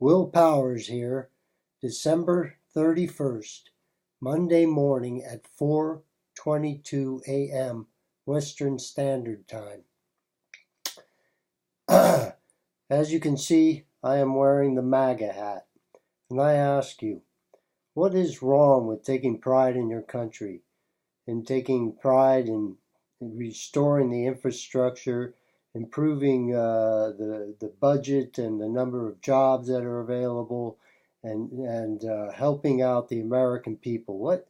Will Powers here, December 31st, Monday morning at 4:22 a.m. Western Standard Time. As you can see, I am wearing the MAGA hat, and I ask you, what is wrong with taking pride in your country and taking pride in restoring the infrastructure, improving the budget and the number of jobs that are available, and helping out the American people?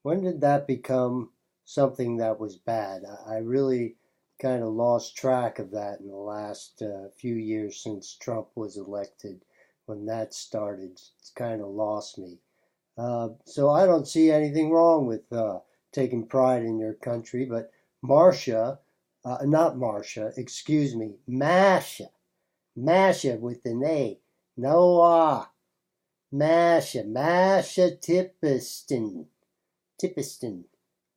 When did that become something that was bad? I really kind of lost track of that in the last few years since Trump was elected. When that started, it's kind of lost me. So I don't see anything wrong with taking pride in your country, but not Marcia, excuse me, Masha with an A, no R, Masha Tapitsyn.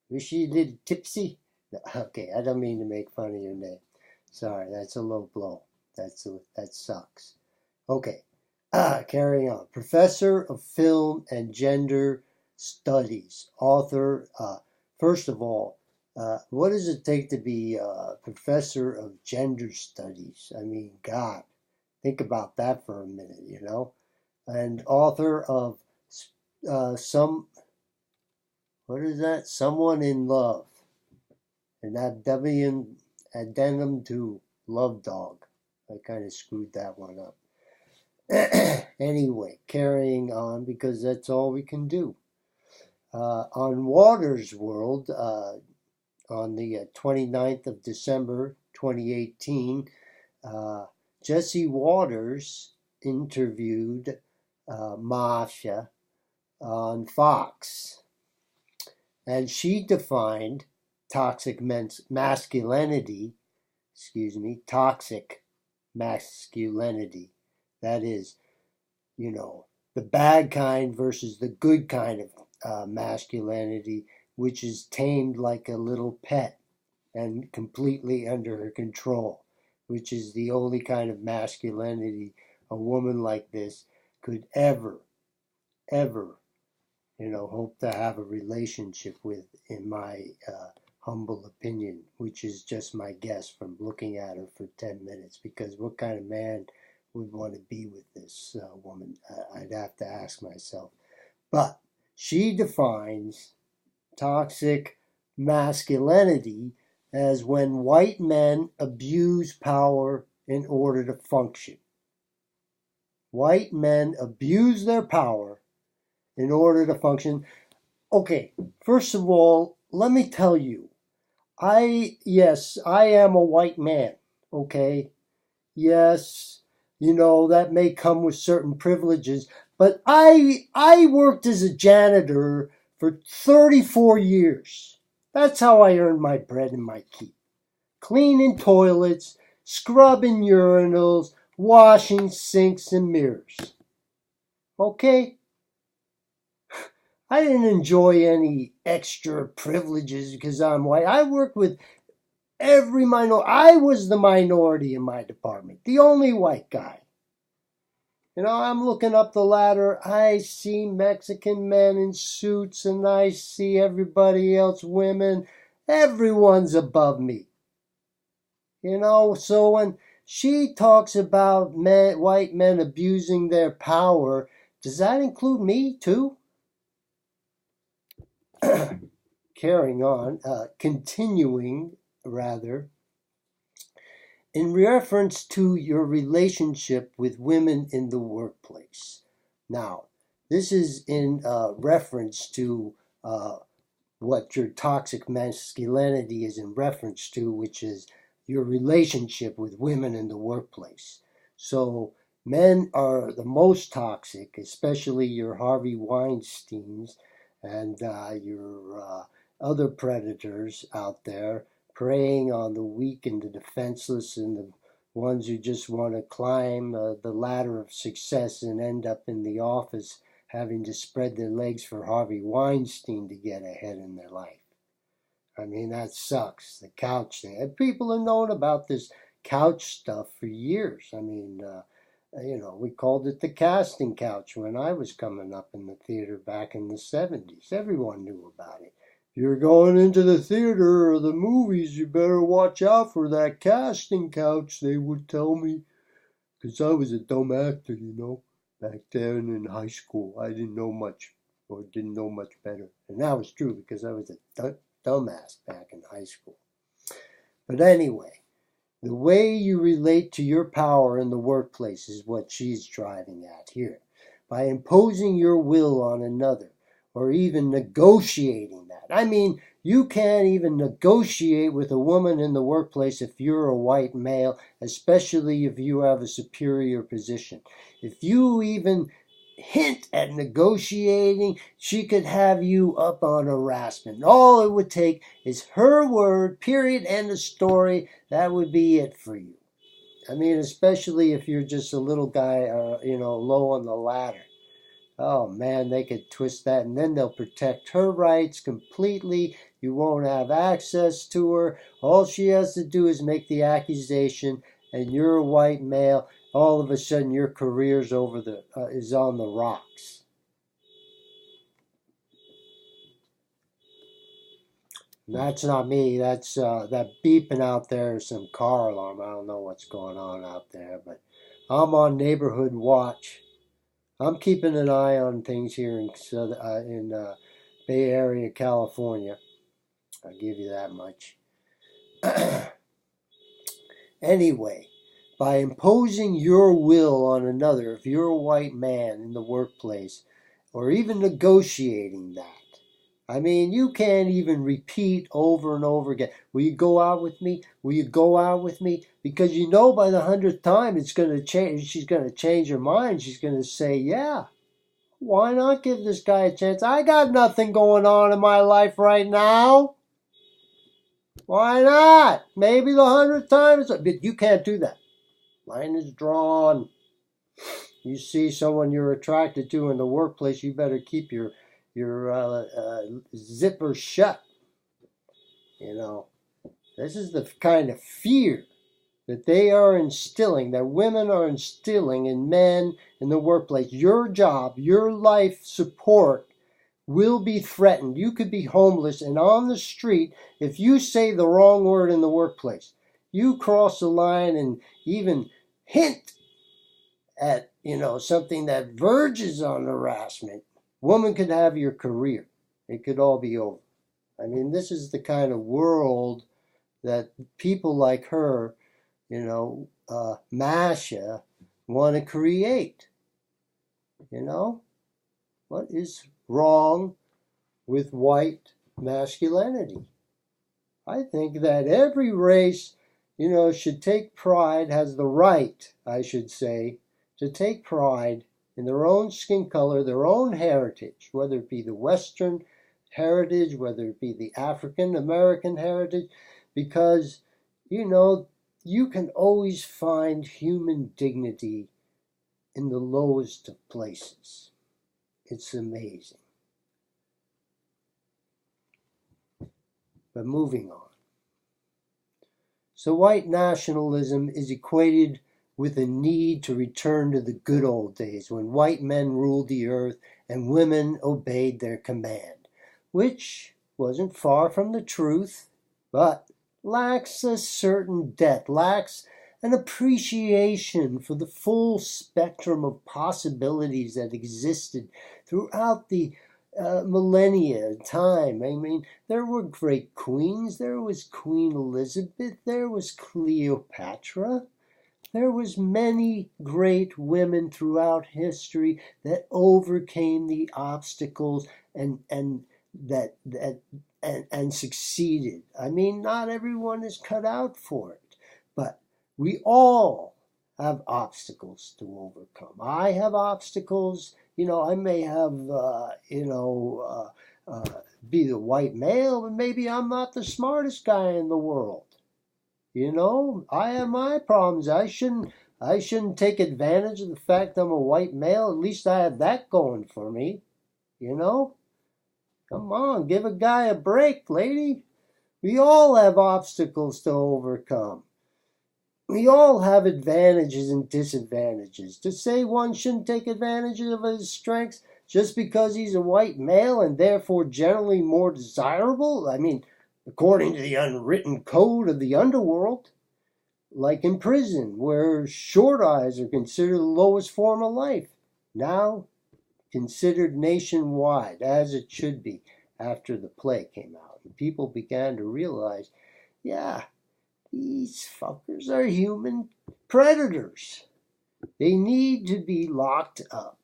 Was she a little tipsy? No, okay, I don't mean to make fun of your name. Sorry, that's a low blow. That sucks. Okay, carrying on. Professor of Film and Gender Studies, author. First of all, what does it take to be a professor of gender studies? I mean, God, think about that for a minute, you know? And author of what is that? Someone in Love. An addendum to Love Dog. I kind of screwed that one up. Anyway, carrying on because that's all we can do. On WatersWorld, on the 29th of December 2018, Jesse Waters interviewed Masha on Fox. And she defined toxic masculinity. That is, the bad kind versus the good kind of masculinity, which is tamed like a little pet and completely under her control, which is the only kind of masculinity a woman like this could ever hope to have a relationship with, in my humble opinion, which is just my guess from looking at her for 10 minutes, because what kind of man would want to be with this woman? I'd have to ask myself. But she defines toxic masculinity as when white men abuse power in order to function. White men abuse their power in order to function. Okay, first of all, let me tell you, I am a white man, okay? Yes, that may come with certain privileges, but I worked as a janitor for 34 years. That's how I earned my bread and my keep. Cleaning toilets, scrubbing urinals, washing sinks and mirrors. Okay? I didn't enjoy any extra privileges because I'm white. I worked with every minority. I was the minority in my department, the only white guy. I'm looking up the ladder. I see Mexican men in suits, and I see everybody else, women. Everyone's above me. So when she talks about white men abusing their power, does that include me too? Continuing rather, in reference to your relationship with women in the workplace. Now, this is in reference to what your toxic masculinity is in reference to, which is your relationship with women in the workplace. So men are the most toxic, especially your Harvey Weinsteins and your other predators out there, preying on the weak and the defenseless and the ones who just want to climb the ladder of success and end up in the office having to spread their legs for Harvey Weinstein to get ahead in their life. I mean, that sucks. The couch thing. And people have known about this couch stuff for years. I mean, We called it the casting couch when I was coming up in the theater back in the 70s. Everyone knew about it. If you're going into the theater or the movies, you better watch out for that casting couch, they would tell me. Because I was a dumb actor, back then in high school. I didn't know much, or didn't know much better. And that was true because I was a dumbass back in high school. But anyway, the way you relate to your power in the workplace is what she's driving at here. By imposing your will on another, or even negotiating that. I mean, you can't even negotiate with a woman in the workplace if you're a white male, especially if you have a superior position. If you even hint at negotiating, she could have you up on harassment. All it would take is her word, period, end of story. That would be it for you. I mean, especially if you're just a little guy, low on the ladder. Oh man, they could twist that, and then they'll protect her rights completely. You won't have access to her. All she has to do is make the accusation, and you're a white male. All of a sudden, your career's is on the rocks. That's not me. That's that beeping out there is some car alarm. I don't know what's going on out there, but I'm on neighborhood watch. I'm keeping an eye on things here in Bay Area, California. I'll give you that much. Anyway, by imposing your will on another, if you're a white man in the workplace, or even negotiating that, I mean, you can't even repeat over and over again, will you go out with me? Will you go out with me? Because by the 100th time it's going to change. She's going to change her mind. She's going to say, yeah, why not give this guy a chance? I got nothing going on in my life right now. Why not? Maybe the 100th time. But you can't do that. Line is drawn. You see someone you're attracted to in the workplace, you better keep your zipper shut. This is the kind of fear that they are instilling, that women are instilling in men in the workplace. Your job, your life support will be threatened. You could be homeless and on the street if you say the wrong word in the workplace. You cross the line and even hint at, something that verges on harassment. Woman could have your career. It could all be over. I mean, this is the kind of world that people like her, Masha, want to create. What is wrong with white masculinity? I think that every race, should take pride, has the right, I should say, to take pride in their own skin color, their own heritage, whether it be the Western heritage, whether it be the African American heritage, because, you can always find human dignity in the lowest of places. It's amazing. But moving on. So white nationalism is equated with a need to return to the good old days when white men ruled the earth and women obeyed their command, which wasn't far from the truth, but lacks a certain depth, lacks an appreciation for the full spectrum of possibilities that existed throughout the millennia time. I mean, there were great queens. There was Queen Elizabeth. There was Cleopatra. There was many great women throughout history that overcame the obstacles and succeeded. I mean, not everyone is cut out for it, but we all have obstacles to overcome. I have obstacles. I may have, be the white male, but maybe I'm not the smartest guy in the world. I have my problems. I shouldn't take advantage of the fact I'm a white male. At least I have that going for me. Come on, give a guy a break, lady. We all have obstacles to overcome. we all have advantages and disadvantages. To say one shouldn't take advantage of his strengths just because he's a white male and therefore generally more desirable, I mean, according to the unwritten code of the underworld, like in prison, where short eyes are considered the lowest form of life, now considered nationwide, as it should be after the play came out. And people began to realize, yeah, these fuckers are human predators. They need to be locked up.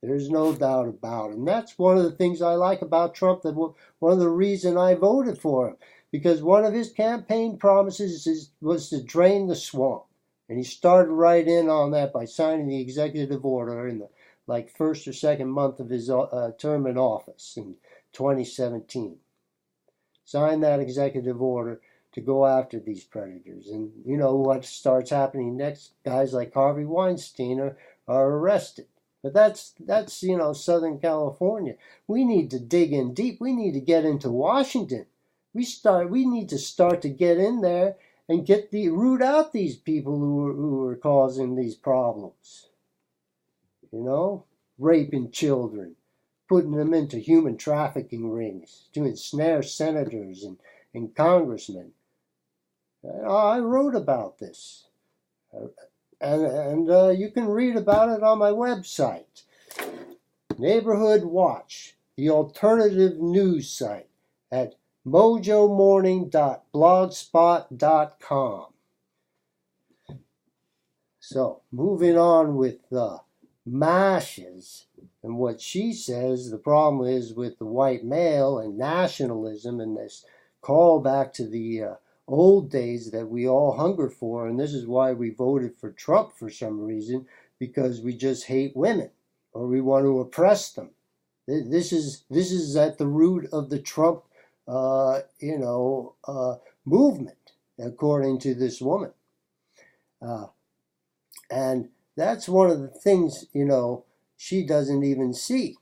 There's no doubt about it. And that's one of the things I like about Trump, that one of the reasons I voted for him. Because one of his campaign promises was to drain the swamp. And he started right in on that by signing the executive order in the first or second month of his term in office in 2017. Signed that executive order to go after these predators. And you know what starts happening next? Guys like Harvey Weinstein are arrested. But that's Southern California. We need to dig in deep. We need to get into Washington. We need to start to get in there and root out these people who are causing these problems. Raping children, putting them into human trafficking rings, to ensnare senators and congressmen. I wrote about this. And you can read about it on my website. Neighborhood Watch, the alternative news site, at mojomorning.blogspot.com. So, moving on with Masha's, and what she says the problem is with the white male and nationalism and this call back to the old days that we all hunger for, and this is why we voted for Trump for some reason, because we just hate women or we want to oppress them. This is at the root of the Trump movement, according to this woman. And that's one of the things, she doesn't even see.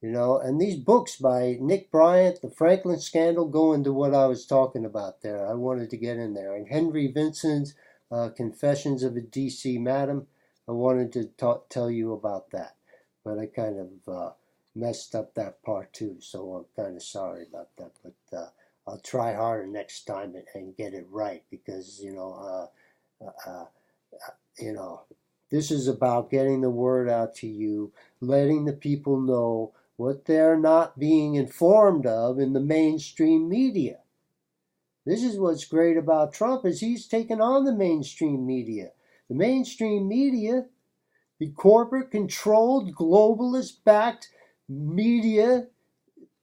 And these books by Nick Bryant, The Franklin Scandal, go into what I was talking about there. I wanted to get in there. And Henry Vincent's Confessions of a D.C. Madam, I wanted to tell you about that. But I kind of messed up that part too, so I'm kind of sorry about that. But I'll try harder next time and get it right, because, this is about getting the word out to you, letting the people know what they're not being informed of in the mainstream media. This is what's great about Trump, is he's taken on the mainstream media. The mainstream media, the corporate-controlled, globalist-backed media,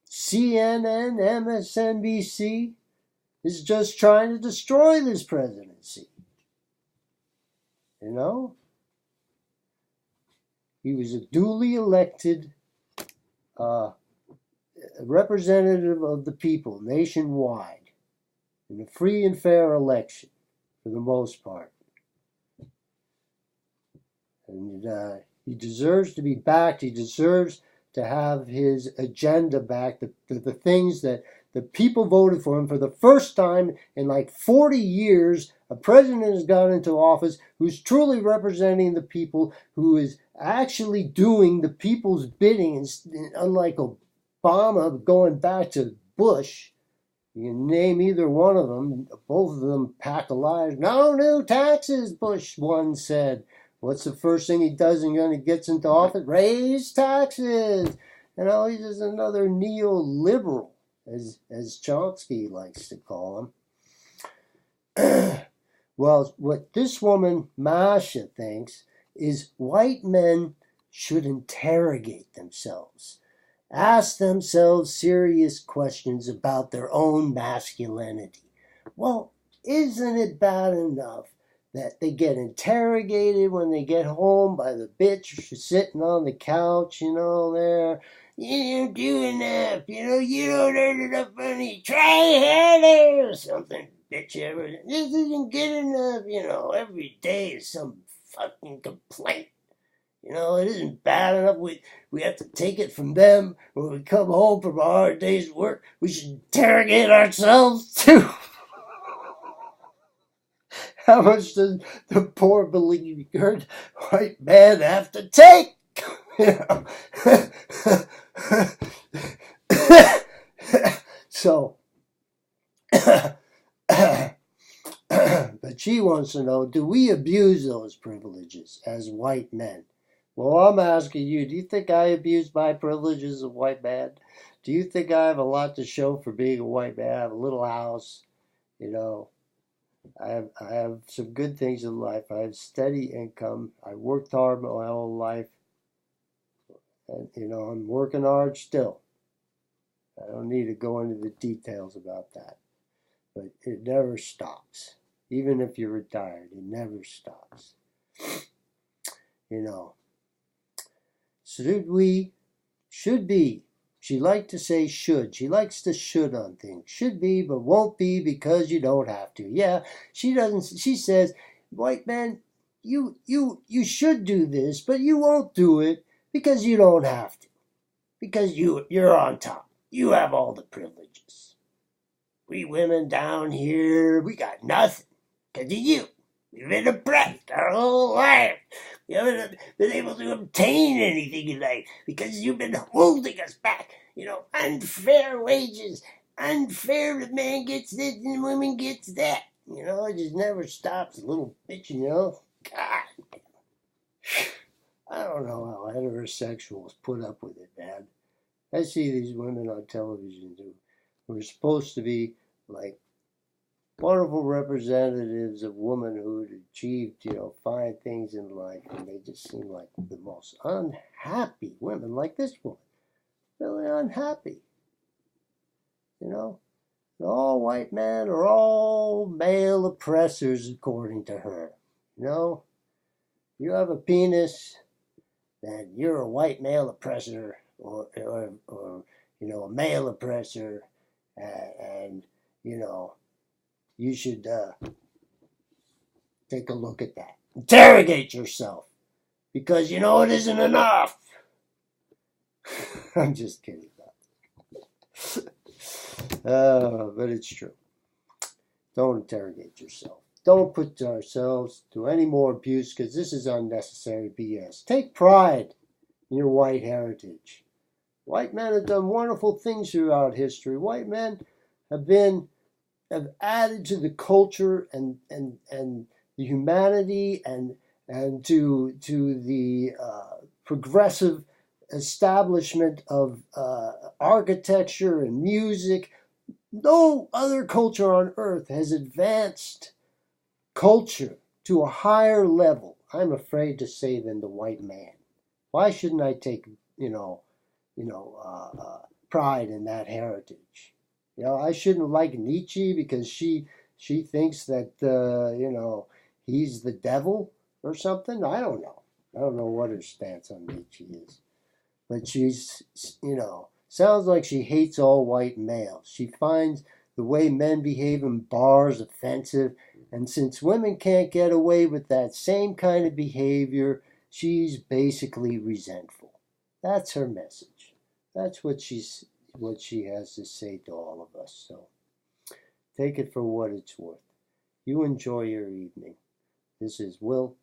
CNN, MSNBC, is just trying to destroy this presidency. He was a duly elected representative of the people nationwide in a free and fair election, for the most part. And he deserves to be backed. He deserves to have his agenda back, the things that the people voted for him. For the first time in 40 years, a president has got into office who's truly representing the people, who is actually doing the people's bidding, and unlike Obama going back to Bush. You can name either one of them, both of them pack a liar. No new taxes, Bush once said. What's the first thing he does when he gets into office? Raise taxes. He's just another neoliberal, as Chomsky likes to call him. Well, what this woman, Masha, thinks is white men should interrogate themselves. Ask themselves serious questions about their own masculinity. Well, isn't it bad enough that they get interrogated when they get home by the bitch sitting on the couch, there? You don't do enough, you don't earn enough money. Try harder or something, bitch. This isn't good enough, every day is some fucking complaint. It isn't bad enough. We have to take it from them. When we come home from a hard day's work, we should interrogate ourselves too. How much does the poor beleaguered white man have to take? So, but she wants to know, do we abuse those privileges as white men? Well, I'm asking you, do you think I abuse my privileges as a white man? Do you think I have a lot to show for being a white man? I have a little house, you know. I have some good things in life. I have steady income. I worked hard my whole life. And, I'm working hard still. I don't need to go into the details about that. But it never stops. Even if you're retired, it never stops. Should be. She likes to say should. She likes to should on things. Should be, but won't be because you don't have to. Yeah, she doesn't. She says, white man, you should do this, but you won't do it because you don't have to. Because you're on top. You have all the privileges. We women down here, we got nothing because of you. We've been oppressed our whole life. We haven't been able to obtain anything in life because you've been holding us back. Unfair wages. Unfair, the man gets this and the woman gets that. It just never stops. Little bitch, God. I don't know how heterosexuals put up with it, man. I see these women on television who are supposed to be like wonderful representatives of womanhood, achieved, fine things in life, and they just seem like the most unhappy women, like this woman. Really unhappy. All white men are all male oppressors, according to her. You have a penis, then you're a white male oppressor, or a male oppressor, and you should take a look at that. Interrogate yourself, because it isn't enough. I'm just kidding about it. But it's true. Don't interrogate yourself. Don't put ourselves to any more abuse, because this is unnecessary BS. Take pride in your white heritage. White men have done wonderful things throughout history. White men have added to the culture and the humanity and to the progressive establishment of architecture and music. No other culture on earth has advanced culture to a higher level, I'm afraid to say, than the white man. Why shouldn't I take pride in that heritage? I shouldn't like Nietzsche because she thinks that he's the devil or something. I don't know. I don't know what her stance on Nietzsche is. But she's, sounds like she hates all white males. She finds the way men behave in bars offensive. And since women can't get away with that same kind of behavior, she's basically resentful. That's her message. That's what she has to say to all of us. So take it for what it's worth. You enjoy your evening. This is Will